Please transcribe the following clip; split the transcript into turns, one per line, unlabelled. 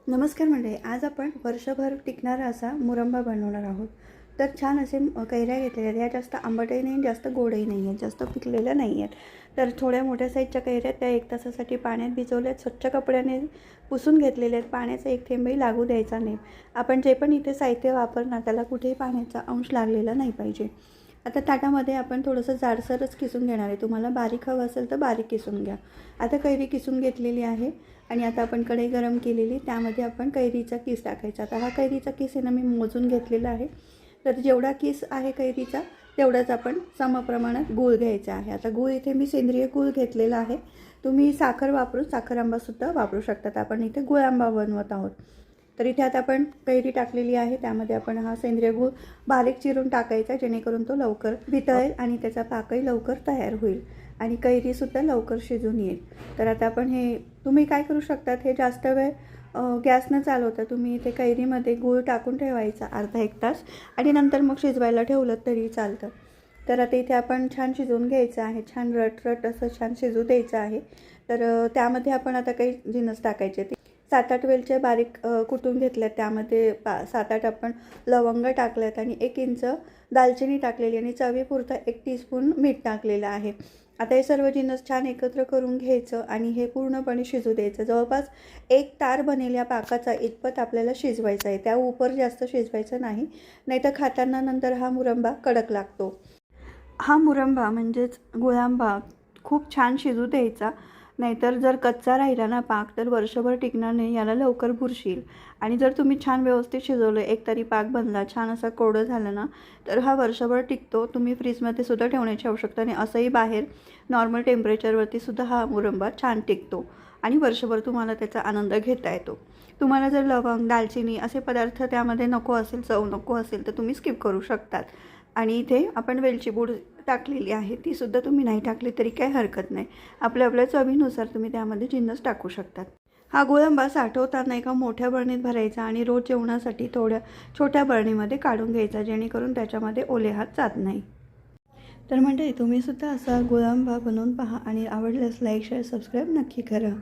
नमस्कार मंडळी, आज आपण वर्षभर टिकणारा असा मुरंबा बनवणार आहोत. तर छान असे कैऱ्या घेतलेल्या आहेत. या जास्त आंबटही नाही, जास्त गोडही नाही आहेत, जास्त पिकलेल्या नाही आहेत. तर थोड्या मोठ्या साईजच्या कैऱ्या त्या 1 तासासाठी पाण्यात भिजवल्यात, स्वच्छ कपड्याने पुसून घेतलेल्या आहेत. पाण्याचा एक थेंबही लागू द्यायचा नाही. आपण जे पण इथे साहित्य वापरणार त्याला कुठेही पाण्याचा अंश लागलेला नाही पाहिजे. आता ताटामध्ये आपण थोडंसं जाडसरच किसून घेणार आहे. तुम्हाला बारीक हवं असेल तर बारीक किसून घ्या. आता कैरी किसून घेतलेली आहे आणि आता आपण कढई गरम केलेली, त्यामध्ये आपण कैरीचा किस टाकायचा. आता हा कैरीचा किस आहे ना, मी मोजून घेतलेला आहे. तर जेवढा किस आहे कैरीचा तेवढाच आपण समप्रमाणात गूळ घ्यायचा आहे. आता गूळ इथे मी सेंद्रिय गूळ घेतलेला आहे. तुम्ही साखर वापरून साखर आंबासुद्धा वापरू शकतात. आपण इथे गुळ आंबा बनवत आहोत. तर इथे आता आपण कैरी टाकलेली आहे, त्यामध्ये आपण हा सेंद्रिय गूळ बारीक चिरून टाकायचा, जेणेकरून तो लवकर वितळेल आणि त्याचा पाकही लवकर तयार होईल आणि कैरीसुद्धा लवकर शिजून येईल. तर आता आपण हे तुम्ही काय करू शकतात, हे जास्त वेळ गॅस न चालवता तुम्ही इथे कैरीमध्ये गूळ टाकून ठेवायचा अर्धा 1 तास आणि नंतर मग शिजवायला ठेवलं तरी चालतं. तर आता इथे आपण छान शिजवून घ्यायचं आहे, छान रट असं छान शिजू द्यायचं आहे. तर त्यामध्ये आपण आता काही जिन्नस टाकायचे. 7-8 वेलच्या बारीक कुटून घेतल्यात, त्यामध्ये 7-8 आपण लवंग टाकल्यात आणि 1 इंच दालचिनी टाकलेली आणि चवीपुरता 1 टीस्पून मीठ टाकलेलं आहे. आता हे सर्व जिन्नस छान एकत्र करून घ्यायचं आणि हे पूर्णपणे शिजू द्यायचं. जवळपास 1 तार बनेल या पाकाचा इतपत आपल्याला शिजवायचं आहे. त्या उपर जास्त शिजवायचं नाही, नाहीतर खाताना नंतर हा मुरंबा कडक लागतो. हा मुरंबा म्हणजेच गुळांबा खूप छान शिजू द्यायचा, नाहीतर जर कच्चा राहिला ना पाक तर वर्षभर टिकणार नाही, याला लवकर बुरशील. आणि जर तुम्ही छान व्यवस्थित शिजवलं, एक तरी पाक बनला, छान असा कोरडं झालं ना, तर हा वर्षभर टिकतो. तुम्ही फ्रीजमध्ये सुद्धा ठेवण्याची आवश्यकता नाही. असंही बाहेर नॉर्मल टेम्परेचरवरती सुद्धा हा मुरंबा छान टिकतो आणि वर्षभर तुम्हाला त्याचा आनंद घेता येतो. तुम्हाला जर लवंग दालचिनी असे पदार्थ त्यामध्ये नको असेल, चव नको असेल, तर तुम्ही स्किप करू शकतात. आणि इथे आपण वेलची पूड टाकलेली आहे, तीसुद्धा तुम्ही नाही टाकली तरी काही हरकत नाही. आपल्या चवीनुसार तुम्ही त्यामध्ये जिन्नस टाकू शकतात. हा गुळांबा साठवताना एका मोठ्या बरणीत भरायचा आणि रोज जेवणासाठी थोड्या छोट्या बरणीमध्ये काढून घ्यायचा, जेणेकरून त्याच्यामध्ये ओले हात जात नाही. तर म्हणजे तुम्हीसुद्धा असा गुळांबा बनवून पहा आणि आवडल्यास लाईक शेअर सबस्क्राईब नक्की करा.